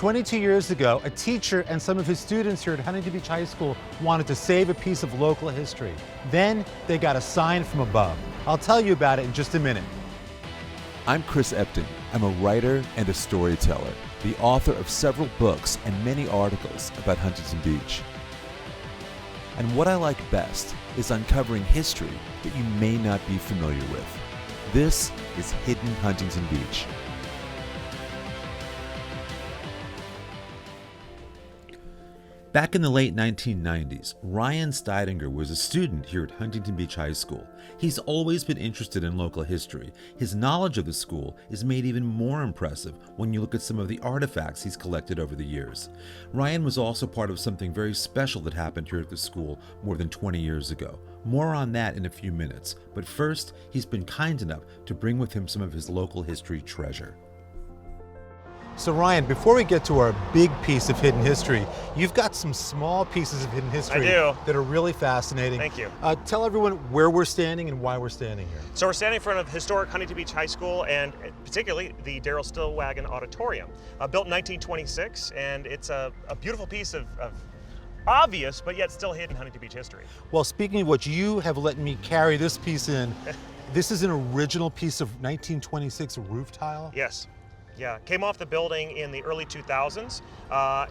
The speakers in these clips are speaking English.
22 years ago, a teacher and some of his students here at Huntington Beach High School wanted to save a piece of local history. Then they got a sign from above. I'll tell you about it in just a minute. I'm Chris Epting. I'm a writer and a storyteller, the author of several books and many articles about Huntington Beach. And what I like best is uncovering history that you may not be familiar with. This is Hidden Huntington Beach. Back in the late 1990s, Ryan Steidinger was a student here at Huntington Beach High School. He's always been interested in local history. His knowledge of the school is made even more impressive when you look at some of the artifacts he's collected over the years. Ryan was also part of something very special that happened here at the school more than 20 years ago. More on that in a few minutes, but first, he's been kind enough to bring with him some of his local history treasure. So Ryan, before we get to our big piece of hidden history, you've got some small pieces of hidden history that are really fascinating. Thank you. Tell everyone where we're standing and why we're standing here. So we're standing in front of historic Huntington Beach High School and particularly the Darrell Stillwagon Auditorium. Built in 1926, and it's a beautiful piece of obvious but yet still hidden Huntington Beach history. Well, speaking of which, you have let me carry this piece in. This is an original piece of 1926 roof tile? Yes. Yeah, came off the building in the early 2000s,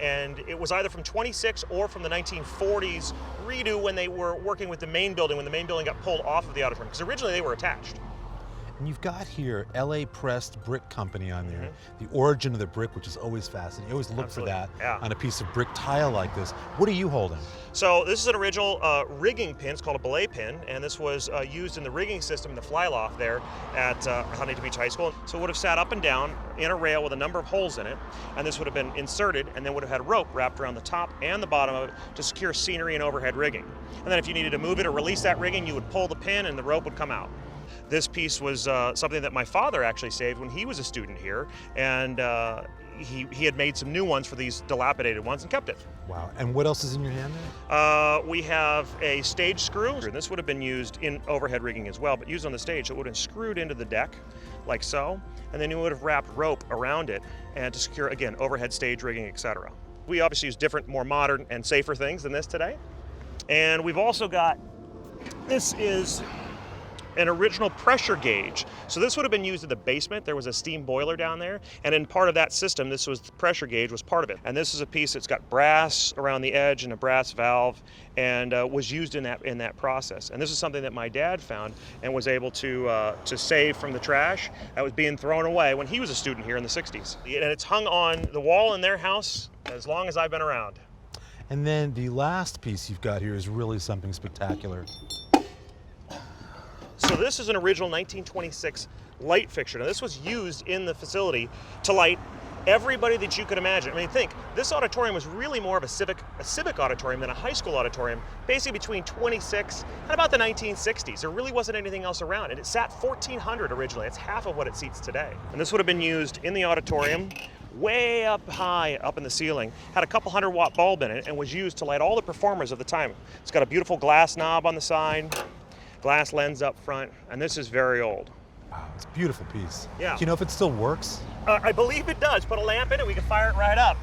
and it was either from 26 or from the 1940s redo when they were working with the main building, when the main building got pulled off of the auditorium, because originally they were attached. And you've got here LA Pressed Brick Company on there, the origin of the brick, which is always fascinating. You always look for that on a piece of brick tile like this. What are you holding? So this is an original rigging pin. It's called a belay pin, and this was used in the rigging system, the fly loft there at Huntington Beach High School. So it would have sat up and down in a rail with a number of holes in it, and this would have been inserted and then would have had rope wrapped around the top and the bottom of it to secure scenery and overhead rigging. And then if you needed to move it or release that rigging, you would pull the pin and the rope would come out. This piece was something that my father actually saved when he was a student here, and he had made some new ones for these dilapidated ones and kept it. Wow, and what else is in your hand there? We have a stage screw, and this would have been used in overhead rigging as well, but used on the stage. It would have been screwed into the deck, like so, and then you would have wrapped rope around it and to secure, again, overhead stage rigging, etc. We obviously use different, more modern and safer things than this today. And we've also got, this is an original pressure gauge. So this would have been used in the basement. There was a steam boiler down there, and in part of that system, this was the pressure gauge was part of it. And this is a piece that's got brass around the edge and a brass valve, and was used in that process. And this is something that my dad found and was able to save from the trash that was being thrown away when he was a student here in the 60s. And it's hung on the wall in their house as long as I've been around. And then the last piece you've got here is really something spectacular. So this is an original 1926 light fixture. Now this was used in the facility to light everybody that you could imagine. I mean, think, this auditorium was really more of a civic auditorium than a high school auditorium, basically between 26 and about the 1960s. There really wasn't anything else around, and it sat 1,400 originally. It's half of what it seats today. And this would have been used in the auditorium, way up high, up in the ceiling, had a couple 100-watt bulb in it, and was used to light all the performers of the time. It's got a beautiful glass knob on the side, glass lens up front, and this is very old. Wow, it's a beautiful piece. Yeah. Do you know if it still works? I believe it does. Put a lamp in it, we can fire it right up.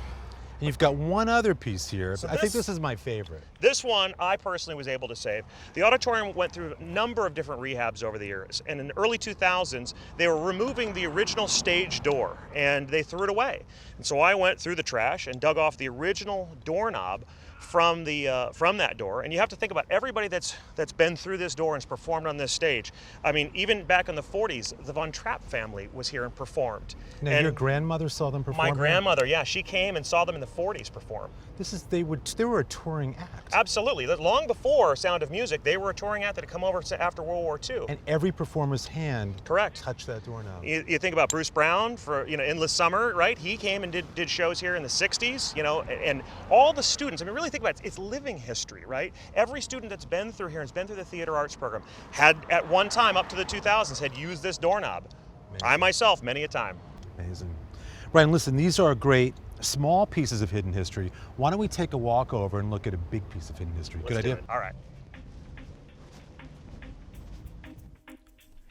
And you've got one other piece here. So I think this is my favorite. This one I personally was able to save. The auditorium went through a number of different rehabs over the years, and in the early 2000s they were removing the original stage door and they threw it away. And so I went through the trash and dug off the original doorknob from that door, and you have to think about everybody that's been through this door and has performed on this stage. I mean, even back in the 40s, the Von Trapp family was here and performed. Now, and your grandmother saw them perform? My grandmother, yeah, she came and saw them in the 40s perform. They were a touring act. Absolutely. Long before Sound of Music, they were a touring act that had come over after World War II. And every performer's hand touched that doorknob. You think about Bruce Brown for, Endless Summer, right? He came and did shows here in the 60s, and all the students, I mean, really think about it, it's living history, right? Every student that's been through here and has been through the theater arts program had, at one time up to the 2000s, had used this doorknob. Amazing. I myself, many a time. Amazing. Ryan, listen, these are great small pieces of hidden history. Why don't we take a walk over and look at a big piece of hidden history? Good idea? All right.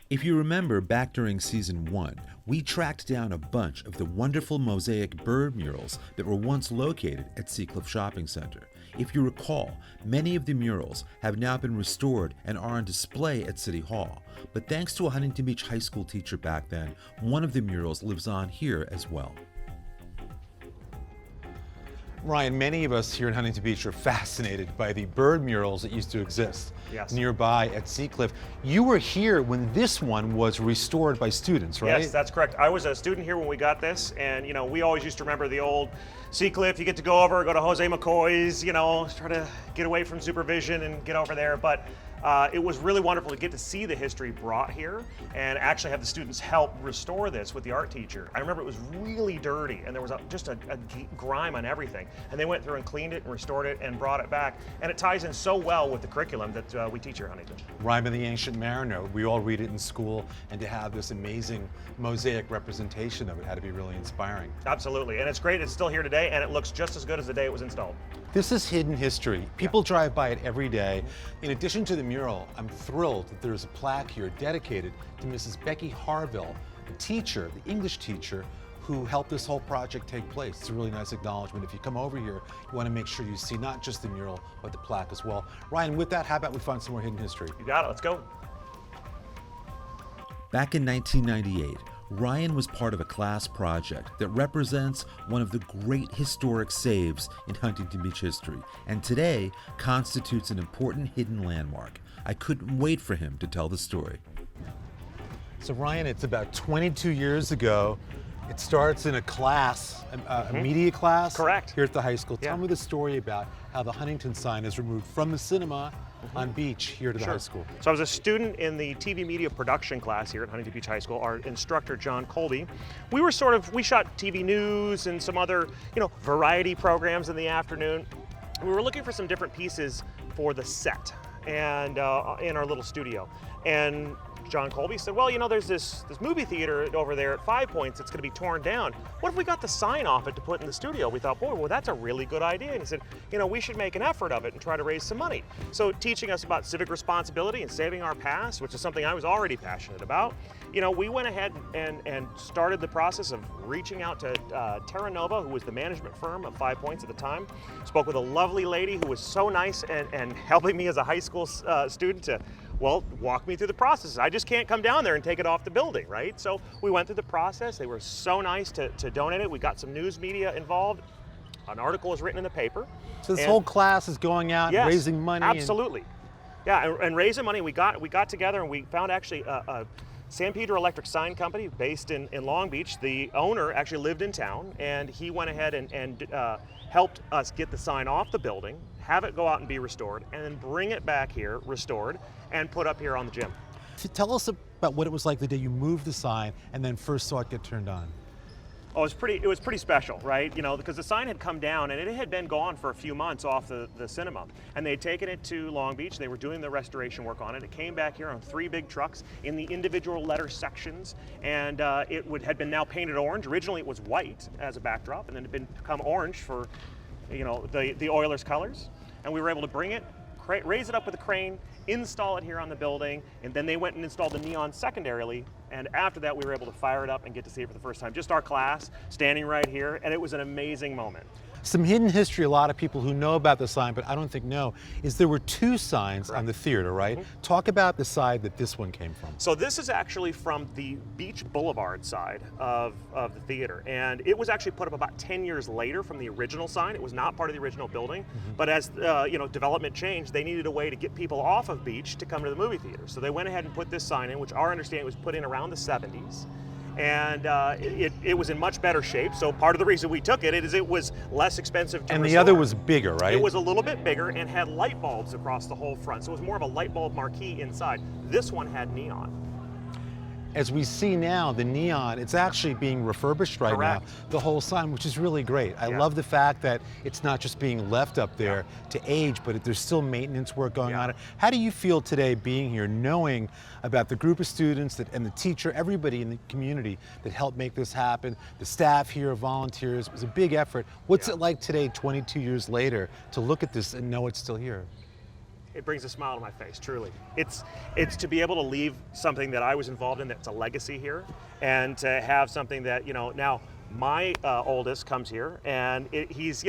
If you remember back during season 1, we tracked down a bunch of the wonderful mosaic bird murals that were once located at Seacliff Shopping Center. If you recall, many of the murals have now been restored and are on display at City Hall. But thanks to a Huntington Beach High School teacher back then, one of the murals lives on here as well. Ryan, many of us here in Huntington Beach are fascinated by the bird murals that used to exist nearby at Seacliff. You were here when this one was restored by students, right? Yes, that's correct. I was a student here when we got this, and we always used to remember the old Seacliff. You get to go to Jose McCoy's, try to get away from supervision and get over there. But it was really wonderful to get to see the history brought here and actually have the students help restore this with the art teacher. I remember it was really dirty and there was just a grime on everything. And they went through and cleaned it and restored it and brought it back. And it ties in so well with the curriculum that we teach here at Huntington. Rhyme of the Ancient Mariner. We all read it in school, and to have this amazing mosaic representation of it had to be really inspiring. Absolutely, and it's great. It's still here today, and it looks just as good as the day it was installed. This is hidden history. People drive by it every day. In addition to the mural, I'm thrilled that there's a plaque here dedicated to Mrs. Becky Harville, the teacher, the English teacher, who helped this whole project take place. It's a really nice acknowledgement. If you come over here, you want to make sure you see not just the mural, but the plaque as well. Ryan, with that, how about we find some more hidden history? You got it, let's go. Back in 1998, Ryan was part of a class project that represents one of the great historic saves in Huntington Beach history, and today constitutes an important hidden landmark. I couldn't wait for him to tell the story. So Ryan, it's about 22 years ago. It starts in a class, a media class. Correct. Here at the high school. Yeah. Tell me the story about how the Huntington sign is removed from the cinema on Beach here to the high school. So I was a student in the TV media production class here at Huntington Beach High School. Our instructor, John Colby, we shot TV news and some other, variety programs in the afternoon. We were looking for some different pieces for the set and in our little studio. And John Colby said, well, there's this movie theater over there at 5 Points that's going to be torn down. What if we got the sign off it to put in the studio? We thought, boy, well, that's a really good idea. And he said, we should make an effort of it and try to raise some money. So teaching us about civic responsibility and saving our past, which is something I was already passionate about, we went ahead and started the process of reaching out to Terra Nova, who was the management firm of 5 Points at the time. Spoke with a lovely lady who was so nice and helping me as a high school student to walk me through the process. I just can't come down there and take it off the building, right? So we went through the process. They were so nice to donate it. We got some news media involved. An article was written in the paper. So this whole class is going out and raising money. Absolutely. And raising money. We got together and we found actually a San Pedro Electric Sign Company based in Long Beach. The owner actually lived in town, and he went ahead and helped us get the sign off the building, have it go out and be restored, and then bring it back here, restored, and put up here on the gym. Tell us about what it was like the day you moved the sign and then first saw it get turned on. Oh, it was pretty special, right? Because the sign had come down and it had been gone for a few months off the cinema. And they had taken it to Long Beach. They were doing the restoration work on it. It came back here on 3 big trucks in the individual letter sections. And had been now painted orange. Originally it was white as a backdrop, and then it had become orange for, the Oilers colors. And we were able to bring it, raise it up with a crane, install it here on the building, and then they went and installed the neon secondarily, and after that we were able to fire it up and get to see it for the first time. Just our class, standing right here, and it was an amazing moment. Some hidden history a lot of people who know about the sign, but I don't think know, is there were 2 signs on the theater, right? Talk about the side that this one came from. So this is actually from the Beach Boulevard side of the theater, and it was actually put up about 10 years later from the original sign. It was not part of the original building, but as development changed, they needed a way to get people off of Beach to come to the movie theater. So they went ahead and put this sign in, which our understanding was put in around the 70s. And it was in much better shape. So part of the reason we took it is it was less expensive to And restore. the other was bigger, right? It was a little bit bigger and had light bulbs across the whole front. So it was more of a light bulb marquee inside. This one had neon. As we see now, the neon, it's actually being refurbished right now, the whole sign, which is really great. I love the fact that it's not just being left up there to age, but there's still maintenance work going on. How do you feel today being here, knowing about the group of students and the teacher, everybody in the community that helped make this happen, the staff here, volunteers? It was a big effort. What's it like today, 22 years later, to look at this and know it's still here? it brings a smile to my face, truly. It's to be able to leave something that I was involved in that's a legacy here, and to have something that, now my oldest comes here, and he's,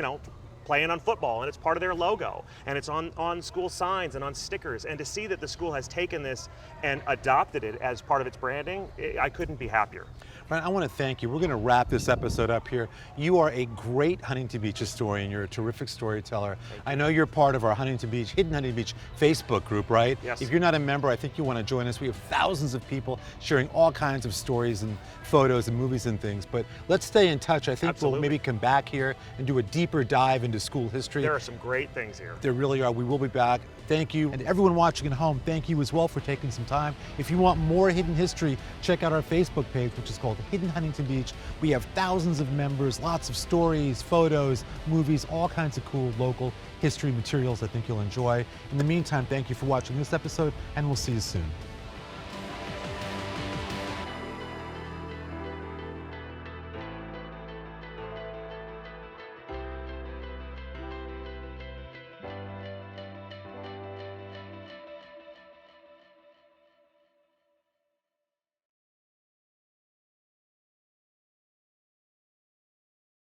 playing on football, and it's part of their logo, and it's on school signs and on stickers, and to see that the school has taken this and adopted it as part of its branding, I couldn't be happier. Ryan, I want to thank you. We're going to wrap this episode up here. You are a great Huntington Beach historian. You're a terrific storyteller. I know you're part of our Hidden Huntington Beach Facebook group, right? Yes. If you're not a member, I think you want to join us. We have thousands of people sharing all kinds of stories and photos and movies and things. But let's stay in touch. I think Absolutely. we'll maybe come back here and do a deeper dive into school history. There are some great things here. There really are. We will be back. Thank you. And everyone watching at home, thank you as well for taking some time. If you want more hidden history, check out our Facebook page, which is called Hidden Huntington Beach. We have thousands of members, lots of stories, photos, movies, all kinds of cool local history materials I think you'll enjoy. In the meantime, thank you for watching this episode, and we'll see you soon.